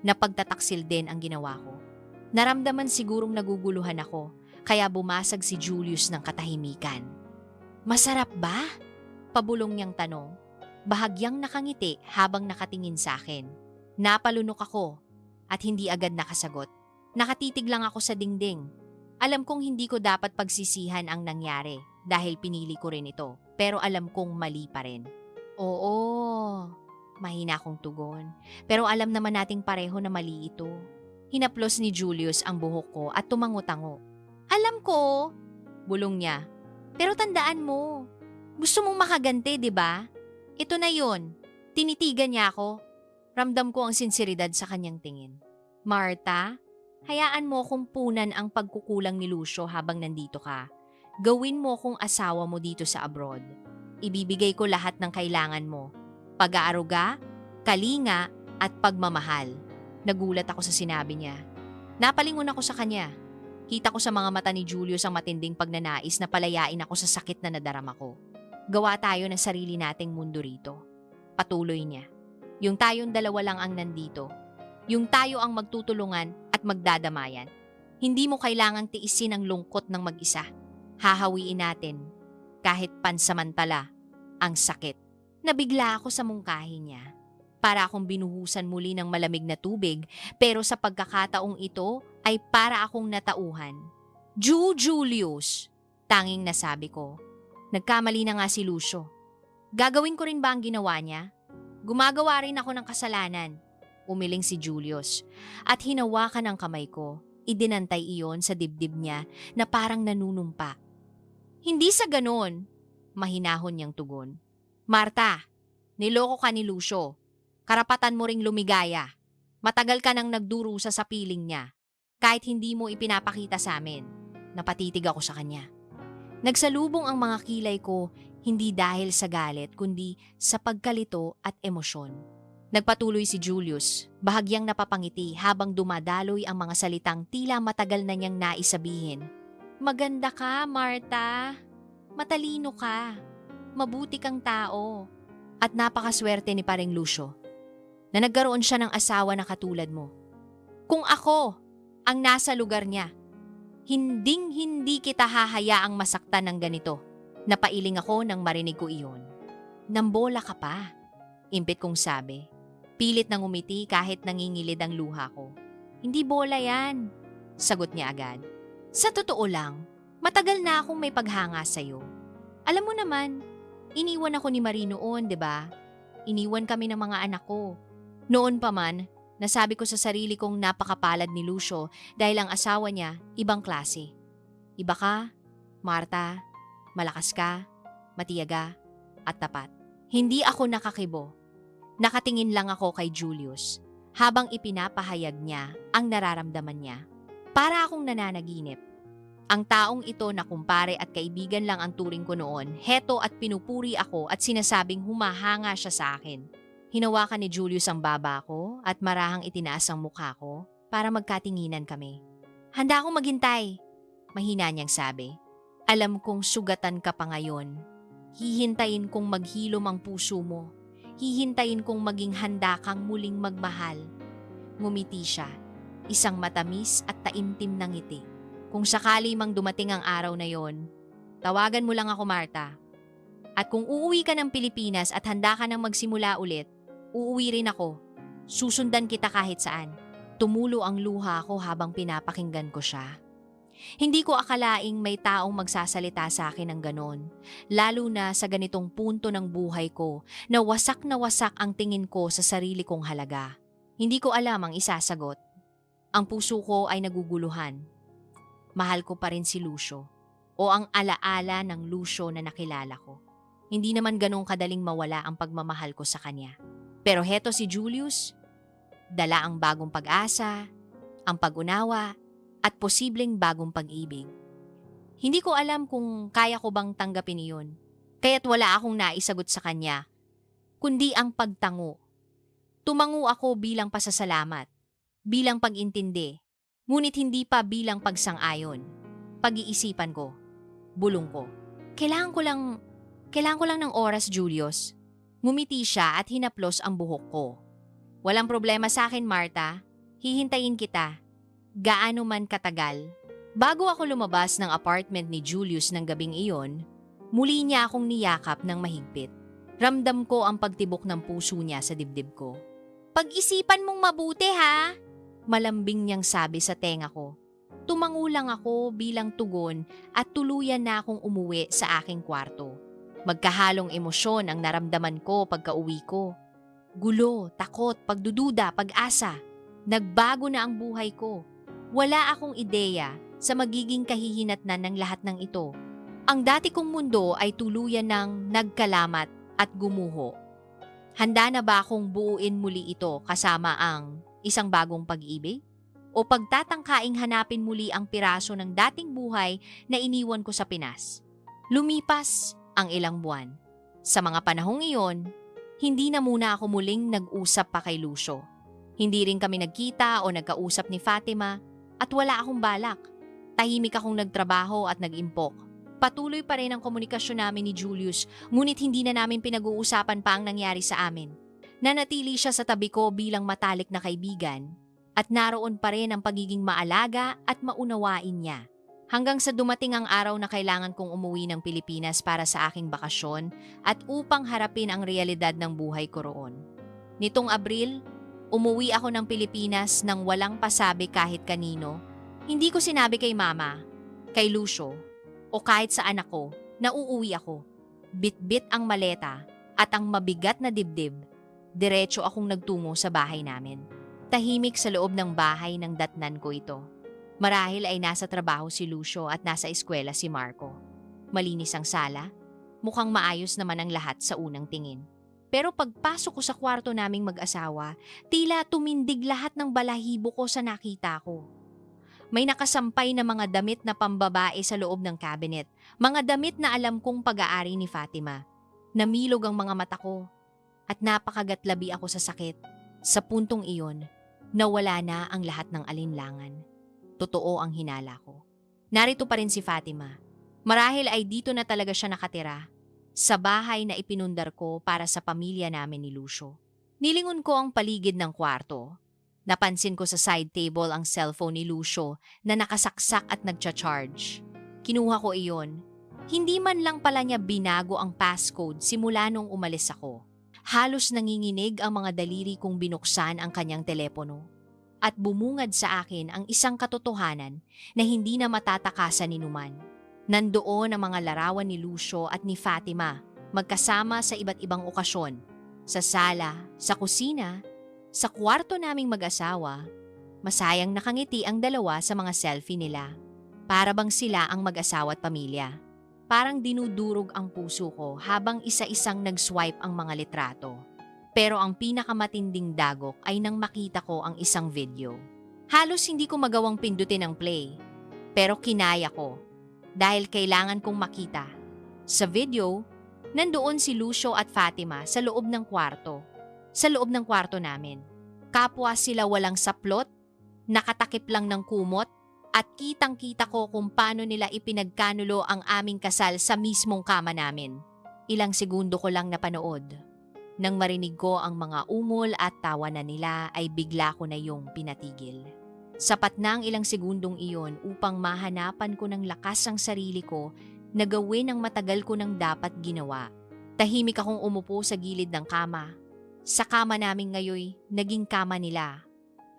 S1: Napagtataksil din ang ginawa ko. Naramdaman sigurong naguguluhan ako, kaya bumasag si Julius ng katahimikan. Masarap ba? Pabulong niyang tanong. Bahagyang nakangiti habang nakatingin sa akin. Napalunok ako at hindi agad nakasagot. Nakatitig lang ako sa dingding. Alam kong hindi ko dapat pagsisihan ang nangyari dahil pinili ko rin ito. Pero alam kong mali pa rin. Oo, mahina akong tugon. Pero alam naman nating pareho na mali ito. Hinaplos ni Julius ang buhok ko at tumango-tango. Alam ko, bulong niya. Pero tandaan mo, gusto mong makaganti, di ba? Ito na yon. Tinitigan niya ako. Ramdam ko ang sinseridad sa kanyang tingin. Marta, hayaan mo kung punan ang pagkukulang ni Lucio habang nandito ka. Gawin mo kung asawa mo dito sa abroad. Ibibigay ko lahat ng kailangan mo. Pag-aaruga, kalinga, at pagmamahal. Nagulat ako sa sinabi niya. Napalingon ako sa kanya. Kita ko sa mga mata ni Julius ang matinding pagnanais na palayain ako sa sakit na nadarama ko. Gawa tayo ng sarili nating mundo rito. Patuloy niya. Yung tayong dalawa lang ang nandito. Yung tayo ang magtutulungan at magdadamayan. Hindi mo kailangang tiisin ang lungkot ng mag-isa. Hahawiin natin, kahit pansamantala, ang sakit. Nabigla ako sa mungkahi niya. Para akong binuhusan muli ng malamig na tubig, pero sa pagkakataong ito ay para akong natauhan. Julius! Tanging nasabi ko. Nagkamali na nga si Lucio. Gagawin ko rin ba ang ginawa niya? Gumagawa rin ako ng kasalanan. Umiling si Julius. At hinawakan ang kamay ko. Idinantay iyon sa dibdib niya na parang nanunumpa. Hindi sa ganon, mahinahon niyang tugon. Marta, niloko ka ni Lucio. Karapatan mo ring lumigaya. Matagal ka nang nagdurusa sa piling niya. Kahit hindi mo ipinapakita sa amin. Napatitig ako sa kanya. Nagsalubong ang mga kilay ko hindi dahil sa galit kundi sa pagkalito at emosyon. Nagpatuloy si Julius, bahagyang napapangiti habang dumadaloy ang mga salitang tila matagal na niyang naisabihin. Maganda ka, Marta. Matalino ka. Mabuti kang tao. At napakaswerte ni Paring Lucio na nagkaroon siya ng asawa na katulad mo. Kung ako ang nasa lugar niya, hinding-hindi kita hahayaang masaktan ng ganito. Napailing ako nang marinig ko iyon. Nambola ka pa, impit kong sabi. Pilit nang umiti kahit nangingilid ang luha ko. Hindi bola yan, sagot niya agad. Sa totoo lang, matagal na akong may paghanga sa'yo. Alam mo naman, iniwan ako ni Marie noon, di ba? Iniwan kami ng mga anak ko. Noon pa man, nasabi ko sa sarili kong napakapalad ni Lucio dahil ang asawa niya ibang klase. Iba ka, Marta, malakas ka, matiyaga, at tapat. Hindi ako nakakibo. Nakatingin lang ako kay Julius habang ipinapahayag niya ang nararamdaman niya. Para akong nananaginip. Ang taong ito na kumpare at kaibigan lang ang turing ko noon, heto at pinupuri ako at sinasabing humahanga siya sa akin. Hinawakan ni Julius ang baba ko at marahang itinaas ang mukha ko para magkatinginan kami. Handa akong maghintay, mahina niyang sabi. Alam kong sugatan ka pa ngayon. Hihintayin kong maghilom ang puso mo. Hihintayin kong maging handa kang muling magmahal. Ngumiti siya, isang matamis at taimtim na ngiti. Kung sakali mang dumating ang araw na yon, tawagan mo lang ako, Marta. At kung uuwi ka ng Pilipinas at handa ka nang magsimula ulit, uuwi rin ako. Susundan kita kahit saan. Tumulo ang luha ko habang pinapakinggan ko siya. Hindi ko akalaing may taong magsasalita sa akin ng ganon, lalo na sa ganitong punto ng buhay ko na wasak ang tingin ko sa sarili kong halaga. Hindi ko alam ang isasagot. Ang puso ko ay naguguluhan. Mahal ko pa rin si Lucio o ang alaala ng Lucio na nakilala ko. Hindi naman ganong kadaling mawala ang pagmamahal ko sa kanya. Pero heto si Julius, dala ang bagong pag-asa, ang pag-unawa, at posibleng bagong pag-ibig. Hindi ko alam kung kaya ko bang tanggapin iyon, kaya't wala akong naisagot sa kanya, kundi ang pagtango. Tumango ako bilang pasasalamat, bilang pag-intindi, ngunit hindi pa bilang pagsang-ayon. Pag-iisipan ko, bulong ko. Kailangan ko lang ng oras, Julius. Ngumiti siya at hinaplos ang buhok ko. Walang problema sa akin, Marta. Hihintayin kita. Gaano man katagal. Bago ako lumabas ng apartment ni Julius ng gabing iyon, muli niya akong niyakap ng mahigpit. Ramdam ko ang pagtibok ng puso niya sa dibdib ko. Pag-isipan mong mabuti, ha? Malambing niyang sabi sa tenga ko. Tumango lang ako bilang tugon at tuluyan na akong umuwi sa aking kwarto. Magkahalong emosyon ang naramdaman ko pagka-uwi ko. Gulo, takot, pagdududa, pag-asa. Nagbago na ang buhay ko. Wala akong ideya sa magiging kahihinatnan ng lahat ng ito. Ang dati kong mundo ay tuluyan ng nagkalamat at gumuho. Handa na ba akong buuin muli ito kasama ang isang bagong pag-ibig? O pagtatangkaing hanapin muli ang piraso ng dating buhay na iniwan ko sa Pinas? Lumipas ang ilang buwan. Sa mga panahong iyon, hindi na muna ako muling nag-usap pa kay Lucio. Hindi rin kami nagkita o nagkausap ni Fatima at wala akong balak. Tahimik akong nagtrabaho at nag-impok. Patuloy pa rin ang komunikasyon namin ni Julius, ngunit hindi na namin pinag-uusapan pa ang nangyari sa amin. Nanatili siya sa tabi ko bilang matalik na kaibigan at naroon pa rin ang pagiging maalaga at maunawain niya. Hanggang sa dumating ang araw na kailangan kong umuwi ng Pilipinas para sa aking bakasyon at upang harapin ang realidad ng buhay ko roon. Nitong Abril, umuwi ako ng Pilipinas nang walang pasabi kahit kanino. Hindi ko sinabi kay Mama, kay Lucio, o kahit sa anak ko na uuwi ako. Bit-bit ang maleta at ang mabigat na dibdib. Diretso akong nagtungo sa bahay namin. Tahimik sa loob ng bahay ng datnan ko ito. Marahil ay nasa trabaho si Lucio at nasa eskwela si Marco. Malinis ang sala. Mukhang maayos naman ang lahat sa unang tingin. Pero pagpasok ko sa kwarto naming mag-asawa, tila tumindig lahat ng balahibo ko sa nakita ko. May nakasampay na mga damit na pambabae sa loob ng cabinet. Mga damit na alam kong pag-aari ni Fatima. Namilog ang mga mata ko at napakagatlabi ako sa sakit. Sa puntong iyon, nawala na ang lahat ng alinlangan. Totoo ang hinala ko. Narito pa rin si Fatima. Marahil ay dito na talaga siya nakatira. Sa bahay na ipinundar ko para sa pamilya namin ni Lucio. Nilingon ko ang paligid ng kwarto. Napansin ko sa side table ang cellphone ni Lucio na nakasaksak at nagcha-charge. Kinuha ko iyon. Hindi man lang pala niya binago ang passcode simula nung umalis ako. Halos nanginginig ang mga daliri kong binuksan ang kanyang telepono. At bumungad sa akin ang isang katotohanan na hindi na matatakasan ni Numan. Nandoon ang mga larawan ni Lucio at ni Fatima, magkasama sa iba't ibang okasyon. Sa sala, sa kusina, sa kwarto naming mag-asawa, masayang nakangiti ang dalawa sa mga selfie nila. Para bang sila ang mag-asawa at pamilya. Parang dinudurog ang puso ko habang isa-isang nag-swipe ang mga litrato. Pero ang pinakamatinding dagok ay nang makita ko ang isang video. Halos hindi ko magawang pindutin ang play. Pero kinaya ko dahil kailangan kong makita. Sa video, nandoon si Lucio at Fatima sa loob ng kwarto. Sa loob ng kwarto namin. Kapwa sila walang saplot, nakatakip lang ng kumot, at kitang-kita ko kung paano nila ipinagkanulo ang aming kasal sa mismong kama namin. Ilang segundo ko lang napanood. Nang marinig ko ang mga ungol at tawanan nila ay bigla ko na yung pinatigil. Sapat na ang ilang segundong iyon upang mahanapan ko ng lakas ang sarili ko na gawin ang matagal ko nang dapat ginawa. Tahimik akong umupo sa gilid ng kama. Sa kama namin ngayoy, naging kama nila.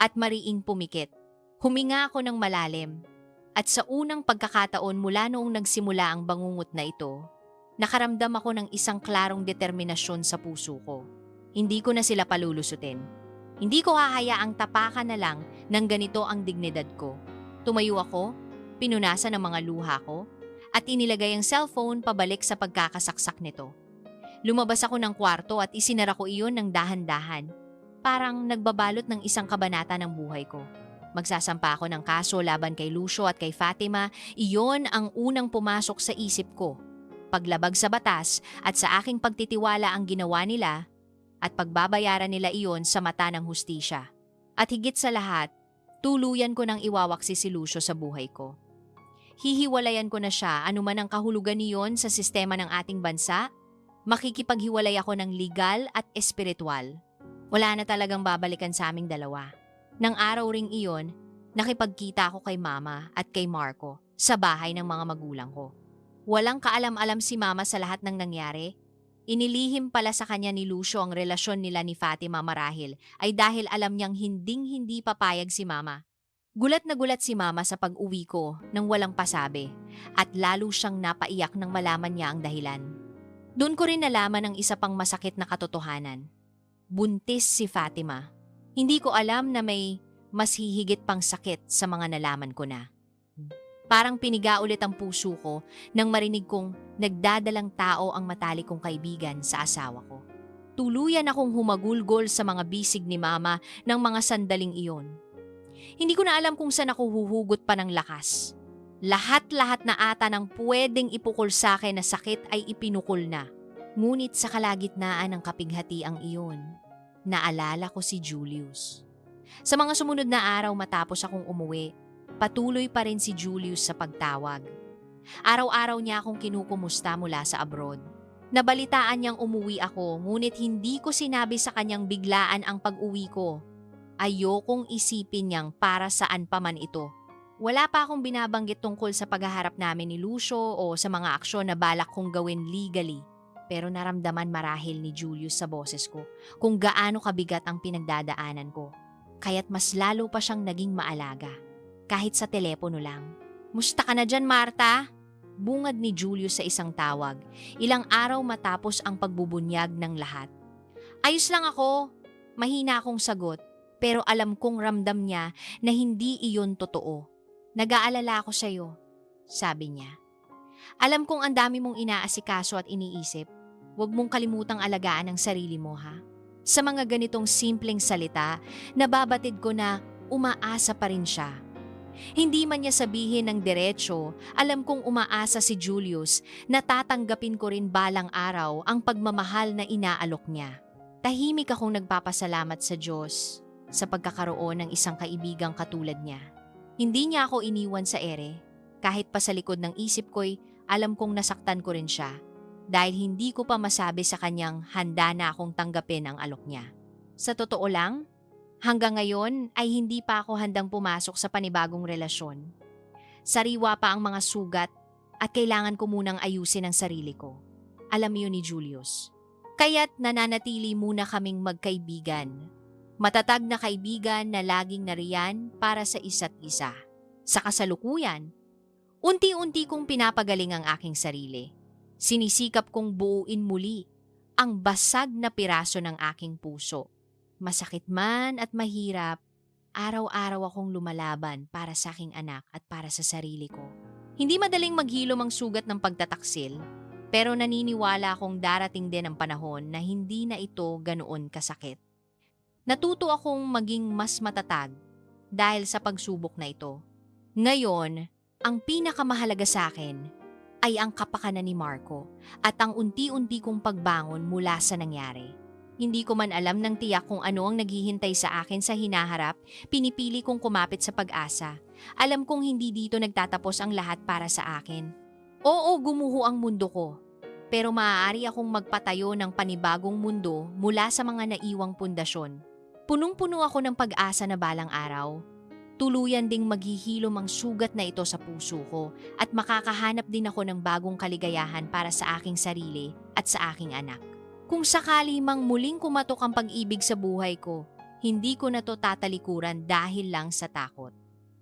S1: At mariing pumikit. Huminga ako ng malalim. At sa unang pagkakataon mula noong nagsimula ang bangungot na ito, nakaramdam ako ng isang klarong determinasyon sa puso ko. Hindi ko na sila palulusutin. Hindi ko hahayaang tapakan na lang ng ganito ang dignidad ko. Tumayo ako, pinunasan ang mga luha ko, at inilagay ang cellphone pabalik sa pagkakasaksak nito. Lumabas ako ng kwarto at isinara ko iyon ng dahan-dahan. Parang nagbabalot ng isang kabanata ng buhay ko. Magsasampa ako ng kaso laban kay Lucio at kay Fatima, iyon ang unang pumasok sa isip ko. Paglabag sa batas at sa aking pagtitiwala ang ginawa nila at pagbabayaran nila iyon sa mata ng hustisya. At higit sa lahat, tuluyan ko nang iwawaksi si Lucio sa buhay ko. Hihiwalayan ko na siya anuman ang kahulugan niyon sa sistema ng ating bansa. Makikipaghiwalay ako ng legal at espiritual. Wala na talagang babalikan sa aming dalawa. Nang araw ring iyon, nakipagkita ako kay Mama at kay Marco sa bahay ng mga magulang ko. Walang kaalam-alam si Mama sa lahat ng nangyari. Inilihim pala sa kanya ni Lucio ang relasyon nila ni Fatima marahil ay dahil alam niyang hinding-hindi papayag si Mama. Gulat na gulat si Mama sa pag-uwi ko nang walang pasabi at lalo siyang napaiyak nang malaman niya ang dahilan. Doon ko rin nalaman ang isa pang masakit na katotohanan. Buntis si Fatima. Hindi ko alam na may mas hihigit pang sakit sa mga nalaman ko na. Parang piniga ulit ang puso ko nang marinig kong nagdadalang tao ang matalik kong kaibigan sa asawa ko. Tuluyan akong humagulgol sa mga bisig ni Mama ng mga sandaling iyon. Hindi ko na alam kung saan ako huhugot pa ng lakas. Lahat-lahat na ata ng pwedeng ipukol sa akin na sakit ay ipinukol na. Ngunit sa kalagitnaan ng kapighatiang iyon, naalala ko si Julius. Sa mga sumunod na araw matapos akong umuwi, patuloy pa rin si Julius sa pagtawag. Araw-araw niya akong kinukumusta mula sa abroad. Nabalitaan niyang umuwi ako, ngunit hindi ko sinabi sa kanyang biglaan ang pag-uwi ko. Ayokong isipin niyang para saan pa man ito. Wala pa akong binabanggit tungkol sa paghaharap namin ni Lucio o sa mga aksyon na balak kong gawin legally. Pero naramdaman marahil ni Julius sa boses ko kung gaano kabigat ang pinagdadaanan ko. Kaya't mas lalo pa siyang naging maalaga. Kahit sa telepono lang. "Musta ka na dyan, Marta?" Bungad ni Julius sa isang tawag, ilang araw matapos ang pagbubunyag ng lahat. "Ayos lang ako." Mahina akong sagot, pero alam kong ramdam niya na hindi iyon totoo. "Nag-aalala ako sa'yo," sabi niya. "Alam kong ang dami mong inaasikaso at iniisip. Huwag mong kalimutang alagaan ang sarili mo, ha?" Sa mga ganitong simpleng salita, nababatid ko na umaasa pa rin siya. Hindi man niya sabihin ng diretsyo, alam kong umaasa si Julius na tatanggapin ko rin balang araw ang pagmamahal na inaalok niya. Tahimik akong nagpapasalamat sa Diyos sa pagkakaroon ng isang kaibigang katulad niya. Hindi niya ako iniwan sa ere. Kahit pa sa likod ng isip ko'y alam kong nasaktan ko rin siya dahil hindi ko pa masabi sa kanyang handa na akong tanggapin ang alok niya. Sa totoo lang, hanggang ngayon ay hindi pa ako handang pumasok sa panibagong relasyon. Sariwa pa ang mga sugat at kailangan ko munang ayusin ang sarili ko. Alam yun ni Julius. Kaya't nananatili muna kaming magkaibigan. Matatag na kaibigan na laging nariyan para sa isa't isa. Sa kasalukuyan, unti-unti kong pinapagaling ang aking sarili. Sinisikap kong buuin muli ang basag na piraso ng aking puso. Masakit man at mahirap, araw-araw akong lumalaban para sa aking anak at para sa sarili ko. Hindi madaling maghilom ang sugat ng pagtataksil, pero naniniwala akong darating din ang panahon na hindi na ito ganoon kasakit. Natuto akong maging mas matatag dahil sa pagsubok na ito. Ngayon, ang pinakamahalaga sa akin ay ang kapakanan ni Marco at ang unti-unti kong pagbangon mula sa nangyari. Hindi ko man alam ng tiyak kung ano ang naghihintay sa akin sa hinaharap, pinipili kong kumapit sa pag-asa. Alam kong hindi dito nagtatapos ang lahat para sa akin. Oo, gumuho ang mundo ko. Pero maaari akong magpatayo ng panibagong mundo mula sa mga naiwang pundasyon. Punong-puno ako ng pag-asa na balang araw. Tuluyan ding maghihilom ang sugat na ito sa puso ko at makakahanap din ako ng bagong kaligayahan para sa aking sarili at sa aking anak. Kung sakali mang muling kumatok ang pag-ibig sa buhay ko, hindi ko na to tatalikuran dahil lang sa takot.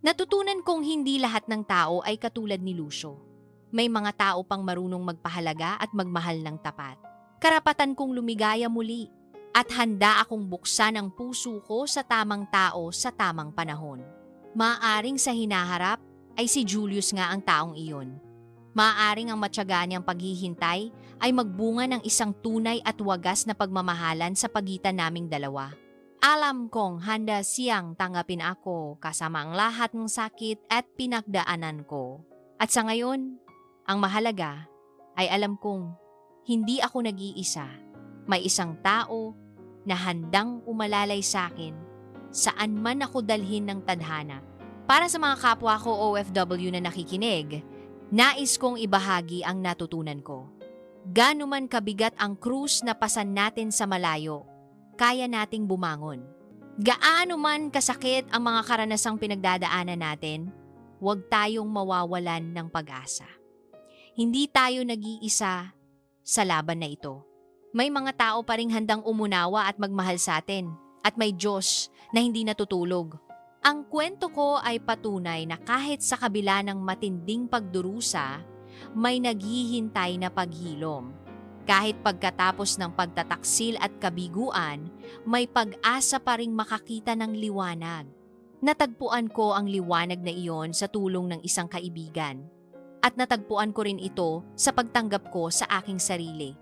S1: Natutunan kong hindi lahat ng tao ay katulad ni Lucio. May mga tao pang marunong magpahalaga at magmahal ng tapat. Karapatan kong lumigaya muli at handa akong buksan ang puso ko sa tamang tao sa tamang panahon. Maaaring sa hinaharap ay si Julius nga ang taong iyon. Maaaring ang matyaga niyang paghihintay ay magbunga ng isang tunay at wagas na pagmamahalan sa pagitan naming dalawa. Alam kong handa siyang tanggapin ako kasama ang lahat ng sakit at pinagdaanan ko. At sa ngayon, ang mahalaga ay alam kong hindi ako nag-iisa. May isang tao na handang umalalay sa akin saan man ako dalhin ng tadhana. Para sa mga kapwa ko OFW na nakikinig, nais kong ibahagi ang natutunan ko. Gaano man kabigat ang krus na pasan natin sa malayo, kaya nating bumangon. Gaano man kasakit ang mga karanasang pinagdadaanan natin, huwag tayong mawawalan ng pag-asa. Hindi tayo nag-iisa sa laban na ito. May mga tao pa ring handang umunawa at magmahal sa atin, at may Diyos na hindi natutulog. Ang kwento ko ay patunay na kahit sa kabila ng matinding pagdurusa, may naghihintay na paghilom. Kahit pagkatapos ng pagtataksil at kabiguan, may pag-asa pa ring makakita ng liwanag. Natagpuan ko ang liwanag na iyon sa tulong ng isang kaibigan. At natagpuan ko rin ito sa pagtanggap ko sa aking sarili.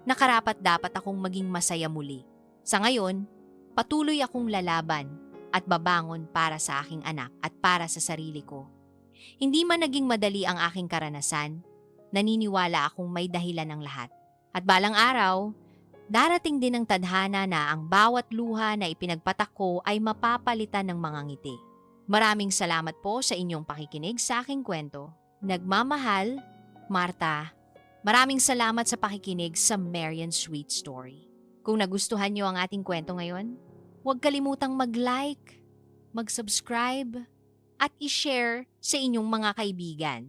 S1: Nakarapat-dapat akong maging masaya muli. Sa ngayon, patuloy akong lalaban at babangon para sa aking anak at para sa sarili ko. Hindi man naging madali ang aking karanasan, naniniwala akong may dahilan ng lahat. At balang araw, darating din ang tadhana na ang bawat luha na ipinagpatak ko ay mapapalitan ng mga ngiti. Maraming salamat po sa inyong pakikinig sa aking kwento. Nagmamahal, Marta. Maraming salamat sa pakikinig sa Marian Sweet Story. Kung nagustuhan niyo ang ating kwento ngayon, huwag kalimutang mag-like, mag-subscribe, at i-share sa inyong mga kaibigan.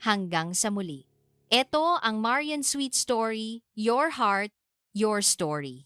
S1: Hanggang sa muli. Ito ang Marian Sweet Story, Your Heart, Your Story.